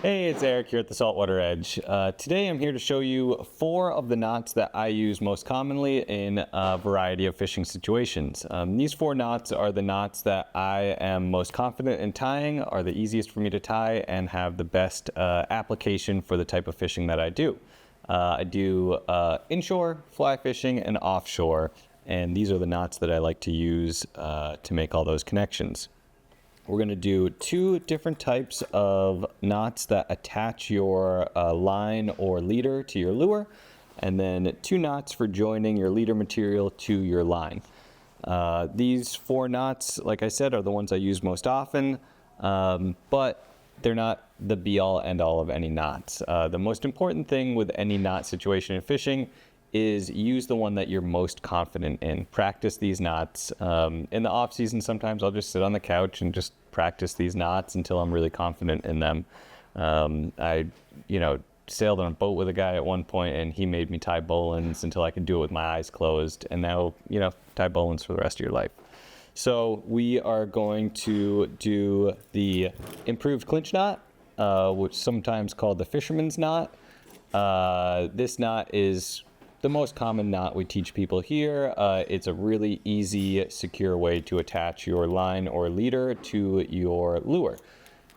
Hey, it's Eric here at the Saltwater Edge. Today I'm here to show you 4 of the knots that I use most commonly in a variety of fishing situations. These 4 knots are the knots that I am most confident in tying, are the easiest for me to tie, and have the best application for the type of fishing that I do. I do inshore, fly fishing, and offshore, and these are the knots that I like to use to make all those connections. We're going to do 2 different types of knots that attach your line or leader to your lure, and then 2 knots for joining your leader material to your line. These 4 knots, like I said, are the ones I use most often, but they're not the be-all, end-all of any knots. The most important thing with any knot situation in fishing is use the one that you're most confident in. Practice these knots. In the off season, sometimes I'll just sit on the couch and just practice these knots until I'm really confident in them. I sailed on a boat with a guy at one point, and he made me tie bowlines until I could do it with my eyes closed. And now, tie bowlines for the rest of your life. So we are going to do the improved clinch knot, which is sometimes called the Fisherman's knot. This knot is the most common knot we teach people here. It's a really easy, secure way to attach your line or leader to your lure.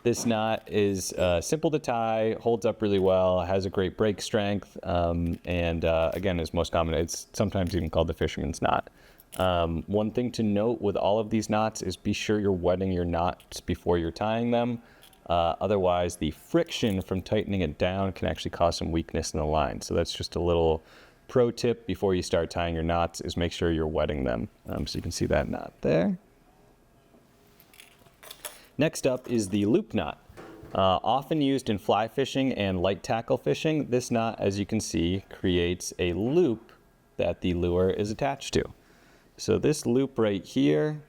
This knot is simple to tie, holds up really well, has a great break strength, and again, is most common. It's sometimes even called the Fisherman's knot. One thing to note with all of these knots is be sure you're wetting your knots before you're tying them. Otherwise, the friction from tightening it down can actually cause some weakness in the line. So that's just a little pro tip before you start tying your knots, is make sure you're wetting them. So you can see that knot there. Next up is the loop knot. Often used in fly fishing and light tackle fishing, this knot, as you can see, creates a loop that the lure is attached to. So this loop right here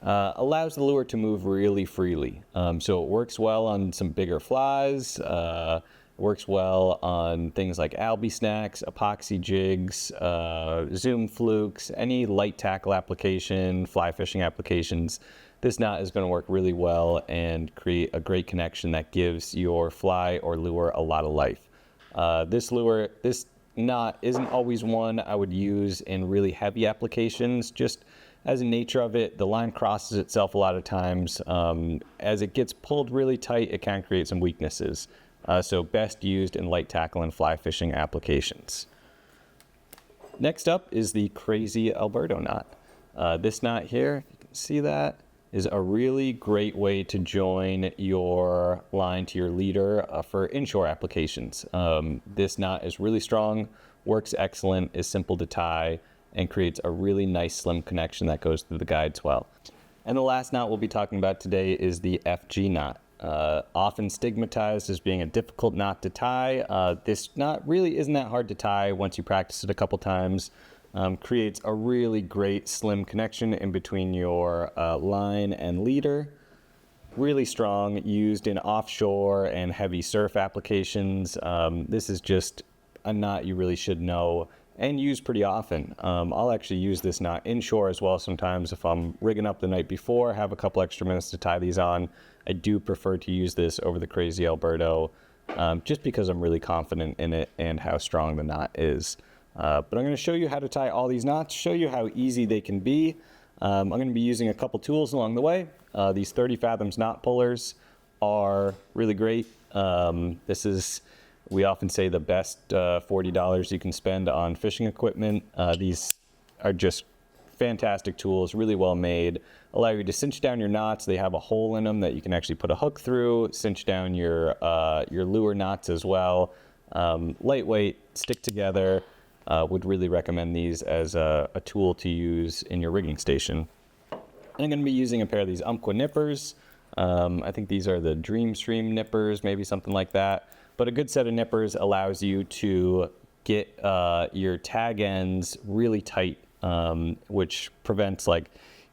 allows the lure to move really freely. So it works well on some bigger flies, works well on things like albie snacks, epoxy jigs, zoom flukes, any light tackle application, fly fishing applications. This knot is going to work really well and create a great connection that gives your fly or lure a lot of life. This knot isn't always one I would use in really heavy applications. Just as the nature of it, the line crosses itself a lot of times. As it gets pulled really tight, it can create some weaknesses. So best used in light tackle and fly fishing applications. Next up is the crazy Alberto knot. This knot here, you can see that, is a really great way to join your line to your leader for inshore applications. This knot is really strong, works excellent, is simple to tie, and creates a really nice slim connection that goes through the guides well. And the last knot we'll be talking about today is the FG knot. Often stigmatized as being a difficult knot to tie. This knot really isn't that hard to tie once you practice it a couple times. Creates a really great slim connection in between your line and leader. Really strong, used in offshore and heavy surf applications. This is just a knot you really should know and use pretty often. I'll actually use this knot inshore as well sometimes if I'm rigging up the night before, have a couple extra minutes to tie these on. I do prefer to use this over the crazy Alberto just because I'm really confident in it and how strong the knot is. But I'm going to show you how to tie all these knots, show you how easy they can be. I'm going to be using a couple tools along the way. These 30 Fathoms knot pullers are really great. This is, we often say, the best $40 you can spend on fishing equipment. These are just fantastic tools, really well made, allow you to cinch down your knots. They have a hole in them that you can actually put a hook through, cinch down your lure knots as well. Lightweight, stick together. Would really recommend these as a tool to use in your rigging station. And I'm going to be using a pair of these Umpqua nippers. I think these are the Dreamstream nippers, maybe something like that. But a good set of nippers allows you to get your tag ends really tight, which prevents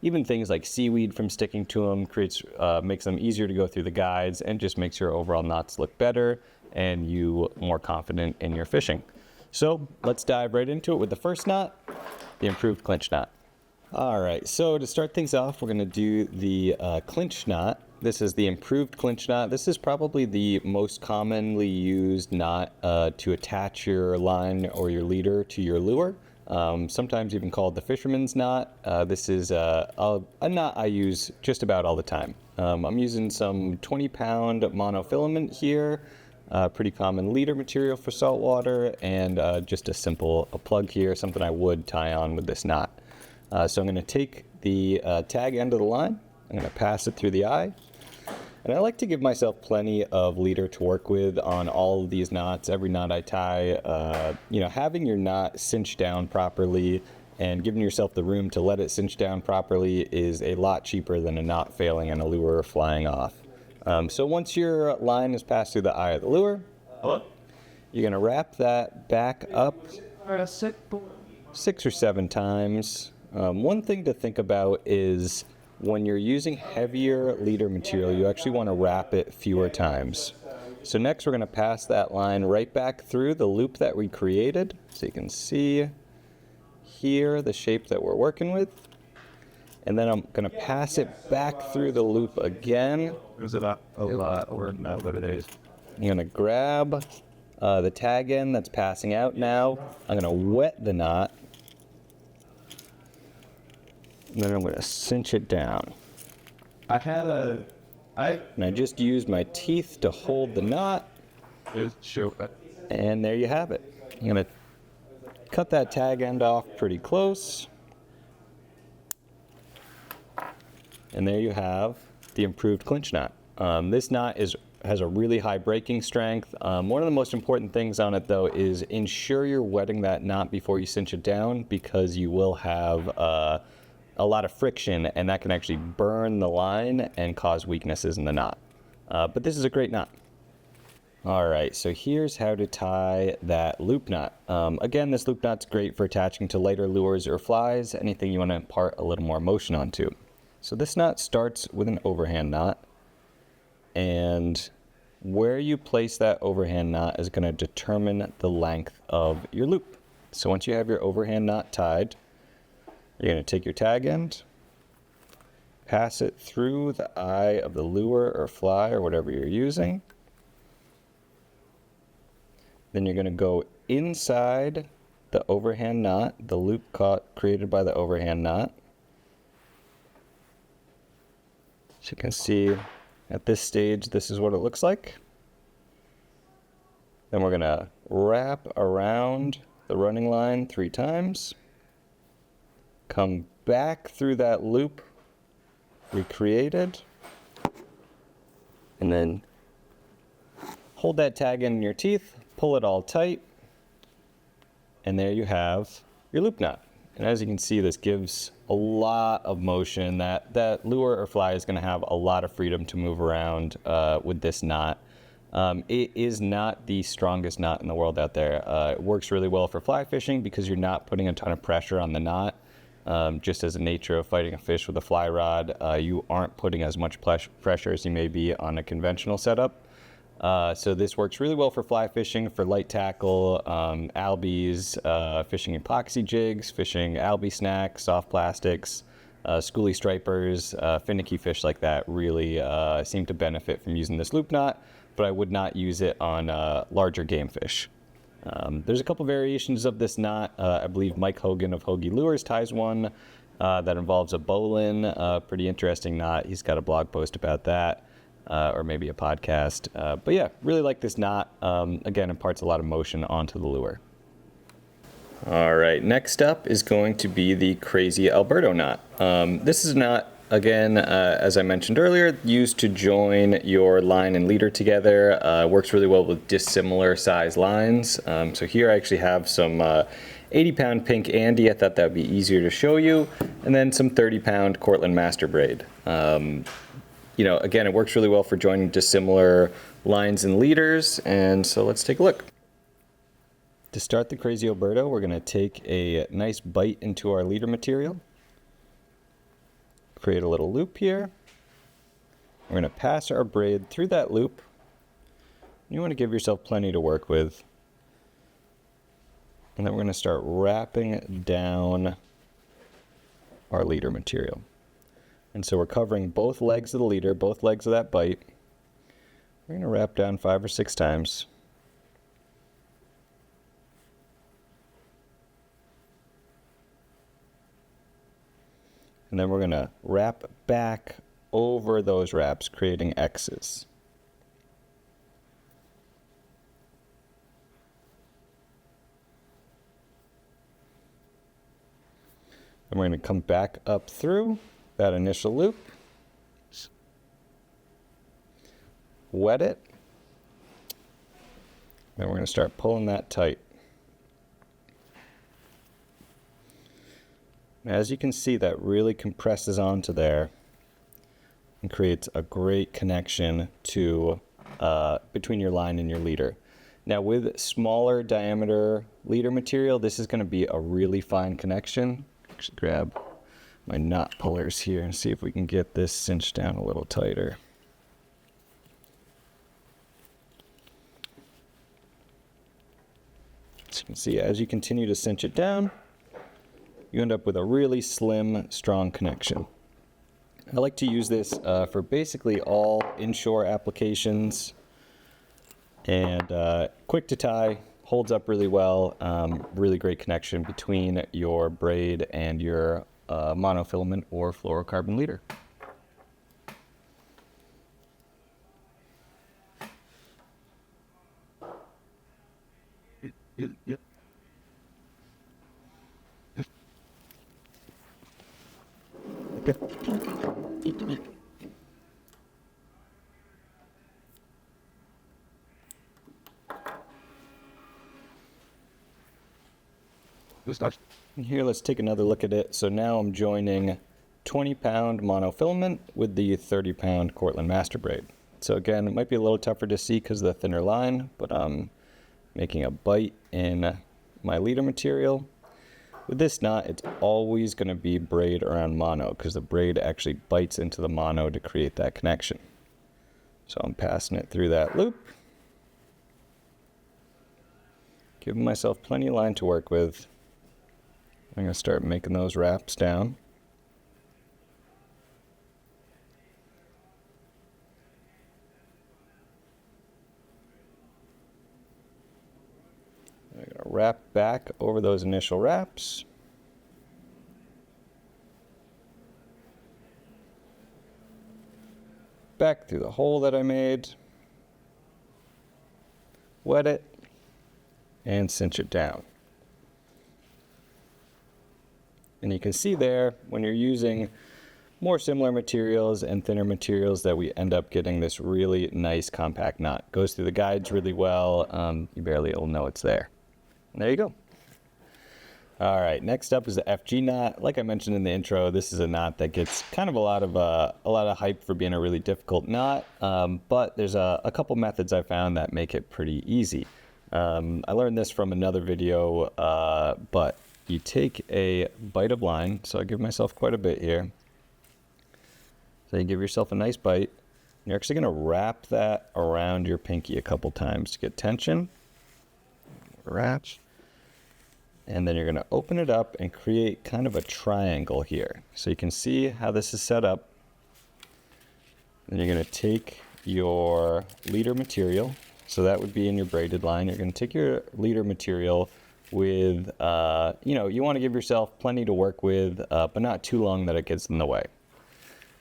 even things like seaweed from sticking to them, makes them easier to go through the guides, and just makes your overall knots look better and you more confident in your fishing. So let's dive right into it with the first knot, the improved clinch knot. All right, so to start things off, we're going to do the clinch knot. This is the improved clinch knot. This is probably the most commonly used knot to attach your line or your leader to your lure. Sometimes even called the fisherman's knot. This is a knot I use just about all the time. I'm using some 20-pound monofilament here, pretty common leader material for saltwater, and just a plug here, something I would tie on with this knot. So I'm going to take the tag end of the line, I'm going to pass it through the eye, and I like to give myself plenty of leader to work with on all of these knots. Every knot I tie, having your knot cinch down properly and giving yourself the room to let it cinch down properly is a lot cheaper than a knot failing and a lure flying off. So once your line is passed through the eye of the lure, you're going to wrap that back up 6 or 7 times. One thing to think about is when you're using heavier leader material, you actually want to wrap it fewer times. So next we're going to pass that line right back through the loop that we created. So you can see here the shape that we're working with. And then I'm going to pass it back through the loop again. Is it a lot or not what it is? I'm going to grab the tag end that's passing out now. I'm going to wet the knot. And then I'm going to cinch it down. And I just used my teeth to hold the knot. And there you have it. I'm going to cut that tag end off pretty close. And there you have the improved clinch knot. This knot has a really high breaking strength. One of the most important things on it, though, is ensure you're wetting that knot before you cinch it down, because you will have a lot of friction, and that can actually burn the line and cause weaknesses in the knot. But this is a great knot. All right, so here's how to tie that loop knot. Again, this loop knot's great for attaching to lighter lures or flies, anything you want to impart a little more motion onto. So this knot starts with an overhand knot, and where you place that overhand knot is going to determine the length of your loop. So once you have your overhand knot tied, you're going to take your tag end, pass it through the eye of the lure or fly or whatever you're using. Then you're going to go inside the overhand knot, the loop created by the overhand knot. As you can see, at this stage, this is what it looks like. Then we're going to wrap around the running line 3 times. Come back through that loop we created. And then hold that tag in your teeth, pull it all tight. And there you have your loop knot. And as you can see, this gives a lot of motion. That lure or fly is going to have a lot of freedom to move around with this knot. It is not the strongest knot in the world out there. It works really well for fly fishing because you're not putting a ton of pressure on the knot. Just as a nature of fighting a fish with a fly rod, you aren't putting as much pressure as you may be on a conventional setup. So this works really well for fly fishing, for light tackle, albies, fishing epoxy jigs, fishing albie snacks, soft plastics, schoolie stripers, finicky fish like that really seem to benefit from using this loop knot, but I would not use it on larger game fish. There's a couple variations of this knot. I believe Mike Hogan of Hoagie Lures ties one that involves a bowline, pretty interesting knot. He's got a blog post about that. Or maybe a podcast. But yeah, really like this knot. Again, imparts a lot of motion onto the lure. All right, next up is going to be the Crazy Alberto knot. This is a knot, again, as I mentioned earlier, used to join your line and leader together. Works really well with dissimilar size lines. So here I actually have some 80-pound pink Andy. I thought that would be easier to show you. And then some 30-pound Cortland Master Braid. Again, it works really well for joining dissimilar lines and leaders, and so let's take a look. To start the Crazy Alberto, we're going to take a nice bite into our leader material, create a little loop here. We're going to pass our braid through that loop. You want to give yourself plenty to work with. And then we're going to start wrapping down our leader material. And so we're covering both legs of the leader, both legs of that bite. We're going to wrap down 5 or 6 times. And then we're going to wrap back over those wraps, creating X's. And we're going to come back up through that initial loop, wet it, then we're going to start pulling that tight. As you can see, that really compresses onto there and creates a great connection to between your line and your leader. Now with smaller diameter leader material, this is going to be a really fine connection. Actually grab my knot pullers here and see if we can get this cinched down a little tighter. So you can see as you continue to cinch it down, you end up with a really slim, strong connection. I like to use this for basically all inshore applications, and quick to tie, holds up really well, really great connection between your braid and your monofilament or fluorocarbon leader. Yep. And here, let's take another look at it. So now I'm joining 20-pound monofilament with the 30-pound Cortland master braid. So again, it might be a little tougher to see because of the thinner line, but I'm making a bite in my leader material. With this knot, it's always going to be braid around mono because the braid actually bites into the mono to create that connection. So I'm passing it through that loop, giving myself plenty of line to work with. I'm going to start making those wraps down. I'm going to wrap back over those initial wraps. Back through the hole that I made. Wet it and cinch it down. And you can see there, when you're using more similar materials and thinner materials, that we end up getting this really nice compact knot. Goes through the guides really well. You barely will know it's there. And there you go. All right, next up is the FG knot. Like I mentioned in the intro, this is a knot that gets kind of a lot of hype for being a really difficult knot. But there's a couple methods I found that make it pretty easy. I learned this from another video, but you take a bite of line, so I give myself quite a bit here. So you give yourself a nice bite. You're actually going to wrap that around your pinky a couple times to get tension. Wrap. And then you're going to open it up and create kind of a triangle here. So you can see how this is set up. Then you're going to take your leader material. So that would be in your braided line. You're going to take your leader material with, you want to give yourself plenty to work with, but not too long that it gets in the way.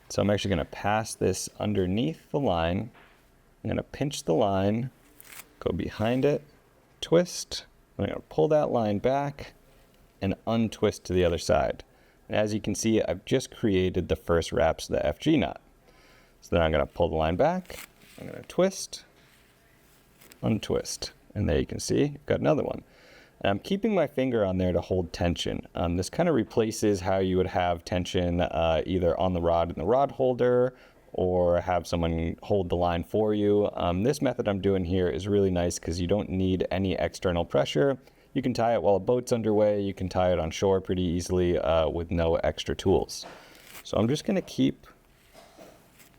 So I'm actually going to pass this underneath the line. I'm going to pinch the line, go behind it, twist. I'm going to pull that line back and untwist to the other side. And as you can see, I've just created the first wraps of the FG knot. So then I'm going to pull the line back. I'm going to twist, untwist. And there you can see, I've got another one. And I'm keeping my finger on there to hold tension. This kind of replaces how you would have tension either on the rod in the rod holder or have someone hold the line for you. This method I'm doing here is really nice because you don't need any external pressure. You can tie it while a boat's underway. You can tie it on shore pretty easily with no extra tools. So I'm just going to keep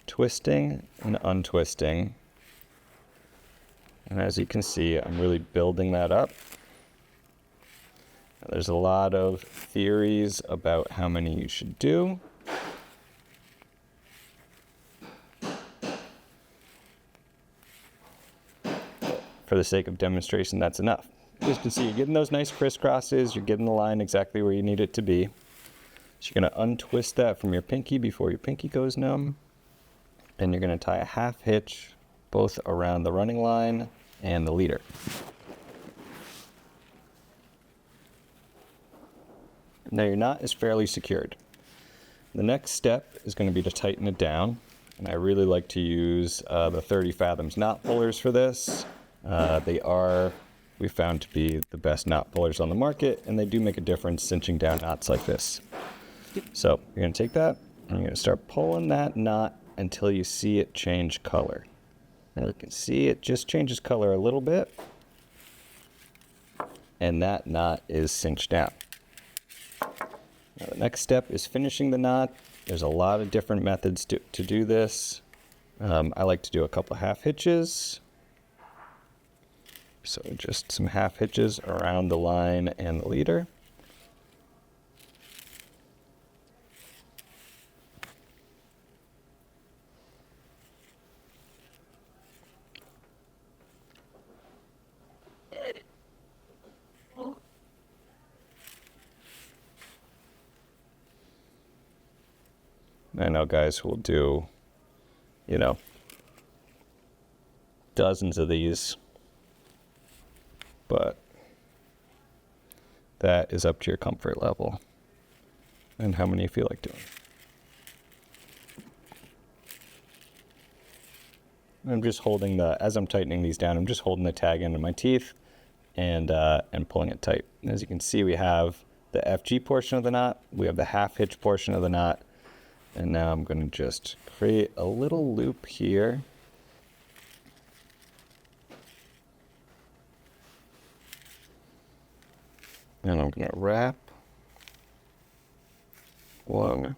twisting and untwisting. And as you can see, I'm really building that up. There's a lot of theories about how many you should do. for the sake of demonstration, that's enough. Just to see, you're getting those nice crisscrosses, you're getting the line exactly where you need it to be. So you're gonna untwist that from your pinky before your pinky goes numb. And you're gonna tie a half hitch both around the running line and the leader. Now your knot is fairly secured. The next step is going to be to tighten it down, and I really like to use the 30 Fathoms knot pullers for this. We found to be the best knot pullers on the market, and they do make a difference cinching down knots like this. So you're going to take that, and you're going to start pulling that knot until you see it change color. Now you can see it just changes color a little bit, and that knot is cinched down. Now the next step is finishing the knot. There's a lot of different methods to do this. I like to do a couple half hitches. So just some half hitches around the line and the leader. I know guys will do, dozens of these, but that is up to your comfort level and how many you feel like doing. I'm just holding as I'm tightening these down, I'm just holding the tag end of my teeth and pulling it tight. And as you can see, we have the FG portion of the knot, we have the half hitch portion of the knot, and now I'm going to just create a little loop here. And I'm going to wrap one.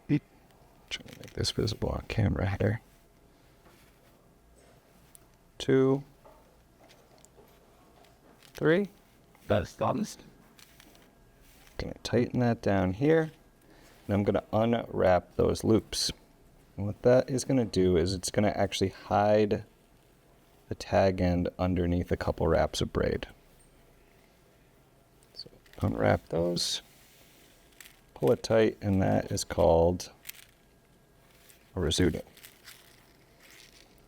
Trying to make this visible on camera here. 2, 3. That's honest. Going to tighten that down here, and I'm going to unwrap those loops. And what that is going to do is it's going to actually hide the tag end underneath a couple wraps of braid. So unwrap those, pull it tight, and that is called a rizzuto.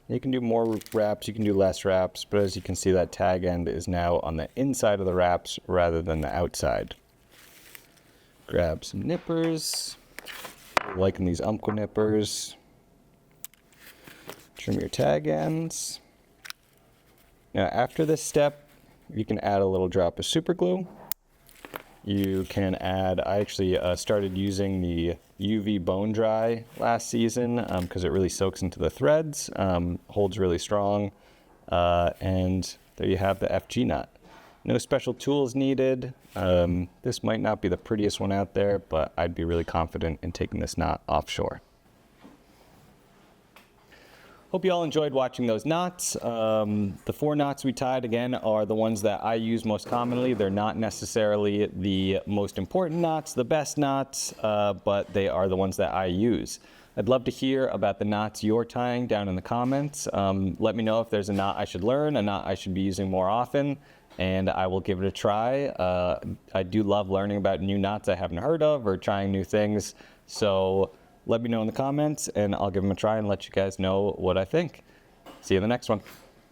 You can do more wraps, you can do less wraps, but as you can see, that tag end is now on the inside of the wraps rather than the outside. Grab some nippers, liking these Umpqua nippers. Trim your tag ends. Now after this step, you can add a little drop of super glue. You can add, I actually started using the UV bone dry last season because it really soaks into the threads, holds really strong, and there you have the FG knot. No special tools needed. This might not be the prettiest one out there, but I'd be really confident in taking this knot offshore. Hope you all enjoyed watching those knots. The 4 knots we tied, again, are the ones that I use most commonly. They're not necessarily the most important knots, the best knots, but they are the ones that I use. I'd love to hear about the knots you're tying down in the comments. Let me know if there's a knot I should learn, a knot I should be using more often, and I will give it a try. I do love learning about new knots I haven't heard of or trying new things. So let me know in the comments and I'll give them a try and let you guys know what I think. See you in the next one.